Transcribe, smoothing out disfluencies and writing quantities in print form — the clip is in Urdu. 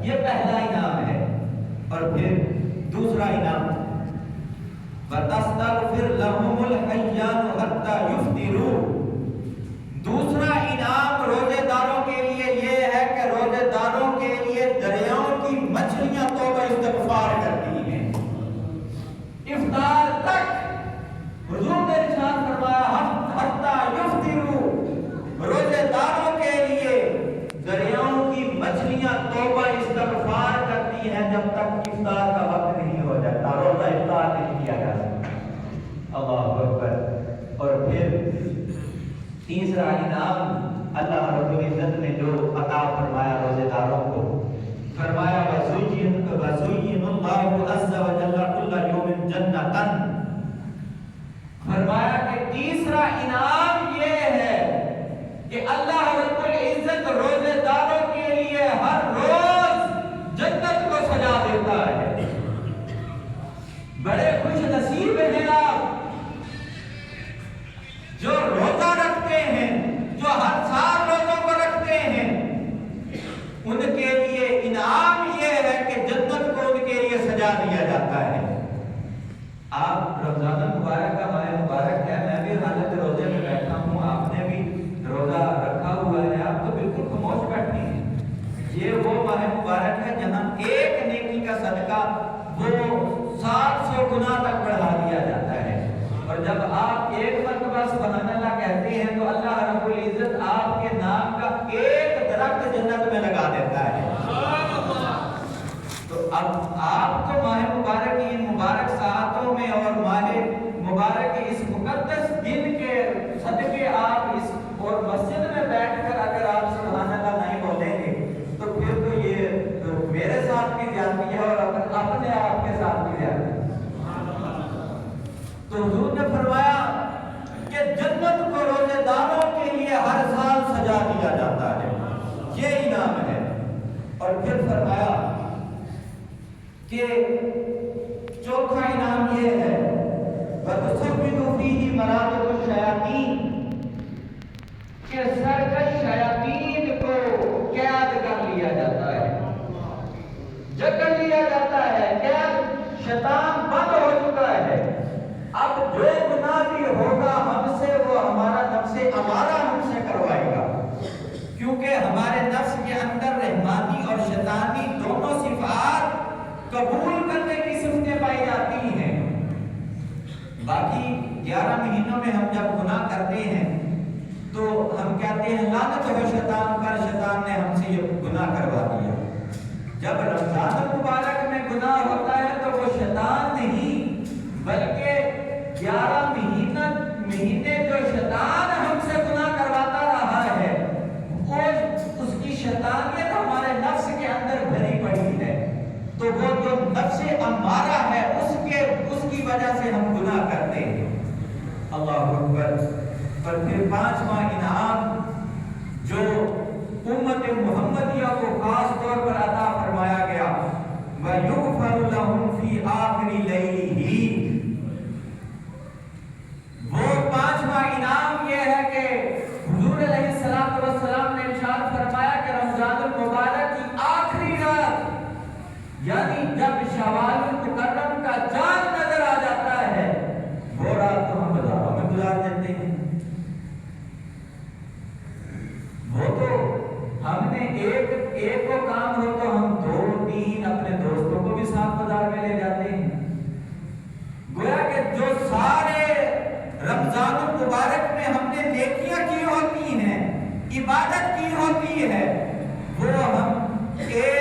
یہ پہلا انعام ہے. اور پھر دوسرا انعام وَتَسْتَغْفِرْ لَهُمُ الْحَيَّانُ حَتَّى يُفْطِرُوا. دوسرا انعام روزے داروں کے لیے یہ ہے کہ روزے داروں کے لیے دریاؤں کی مچھلیاں توبہ استغفار کرتی ہیں افطار تک. حضور نے ارشاد فرمایا حتیٰ یفطروا، روزے داروں کے لیے دریاؤں کی مچھلیاں توبہ استغفار کرتی ہیں جب تک افطار کا وقت نہیں ہو جاتا، روزہ افطار نہیں کیا جا سکتا. اللہ اکبر. اور پھر تیسرا انعام اللہ رب العزت نے جو عطا فرمایا روزے داروں کو، فرمایا وَزُيِّنَ اللَّهُ عَزَّ وَجَلَّ كُلَّ يَوْمٍ جَنَّةً. فرمایا کہ تیسرا انعام یہ ہے کہ اللہ رب العزت روزے داروں کے لیے ہر روز جنت کو سجا دیتا ہے. بڑے خوش نصیب ہیں آپ جو روزہ رکھتے ہیں، جو ہر سال روزوں کو رکھتے ہیں. ان کے لیے انعام یہ ہے کہ جنت کو ان کے لیے سجا دیا جاتا ہے. آپ رمضان المبارک کا ماہ مبارک ہے، میں بھی حالت روزے میں بیٹھا ہوں، آپ نے بھی روزہ رکھا ہوا ہے، آپ تو بالکل خاموش بیٹھے ہیں. یہ وہ ماہ مبارک ہے جہاں ایک نیکی کا صدقہ وہ 700 گنا تک بڑھا دیا جاتا ہے. اور جب آپ ایک مرتبہ سبحان اللہ کہتے ہیں تو اللہ رب العزت آپ کے نام کا ایک درخت جنت میں لگا دیتا ہے. تو اب آپ تو ماہ مبارک کی ان مبارک ساعتوں میں اور ماہ مبارک کے اس مقدس دن کے صدقے آپ اس اور مسجد میں بیٹھ کر اگر آپ سبحان اللہ نہیں بولیں گے تو پھر تو یہ میرے ساتھ بھی زیادتی ہے اور اپنے آپ کے ساتھ بھی زیادتی ہے. تو حضور نے فرمایا کہ جنت کو روزے داروں کے لیے ہر سال سجا دیا جاتا ہے، یہ انعام ہے. اور پھر فرمایا کہ چوتھا انعام یہ ہے وَتُثَبِّتُ فِيهِ مَرَادِقُ الشَّيَاطِينِ، کہ سرکش شیاطین کو قید کر لیا جاتا ہے، جکڑ لیا جاتا ہے. قید شیطان بند ہو چکا ہے. اب جو گناہ بھی ہوگا ہم سے وہ ہمارا نفس امارہ ہم سے کروائے گا، کیونکہ ہمارے نفس کے اندر رحمانی اور شیطانی دونوں صفات قبول کرنے کی صفتیں پائی جاتی ہیں. باقی 11 مہینوں میں ہم جب گناہ کرتے ہیں تو ہم کہتے ہیں لعنت ہو شیطان پر، شیطان نے ہم سے یہ گناہ کروا دیا. جب رمضان المبارک میں گناہ ہوتا ہے تو وہ شیطان نہیں بلکہ 11 مہینے جو شیطان ہم سے گناہ کرواتا رہا ہے وہ اس کی شیطانیت ہمارے نفس کے اندر بھری پڑی ہے. تو وہ جو نفس امارہ ہے اس کی وجہ سے ہم گناہ کرتے ہیں. اللہ اکبر. پر پھر پانچواں انعام جو امت محمدیہ کو خاص طور پر عطا فرمایا گیا وَيُغْفَرُ لَهُمْ فِي آخِرِ لَيْلِهِ، وہ پانچواں انعام یہ ہے کہ حضور علیہ السلام نے ارشاد فرمایا کہ رمضان المبارک کی آخری رات یعنی جب شوال المکرم کا چاند نظر آ جاتا ہے وہ رات تو ہم بازاروں میں گزار دیتے ہیں. وہ تو ہم نے ایک کو کام ہو تو ہم 2-3 اپنے دوستوں کو بھی ساتھ بازار میں لے جاتے ہیں. گویا کہ جو سارے رمضان المبارک میں ہم نے نیکیاں کی ہوتی ہیں، عبادت کی ہوتی ہے، وہ ہم ایک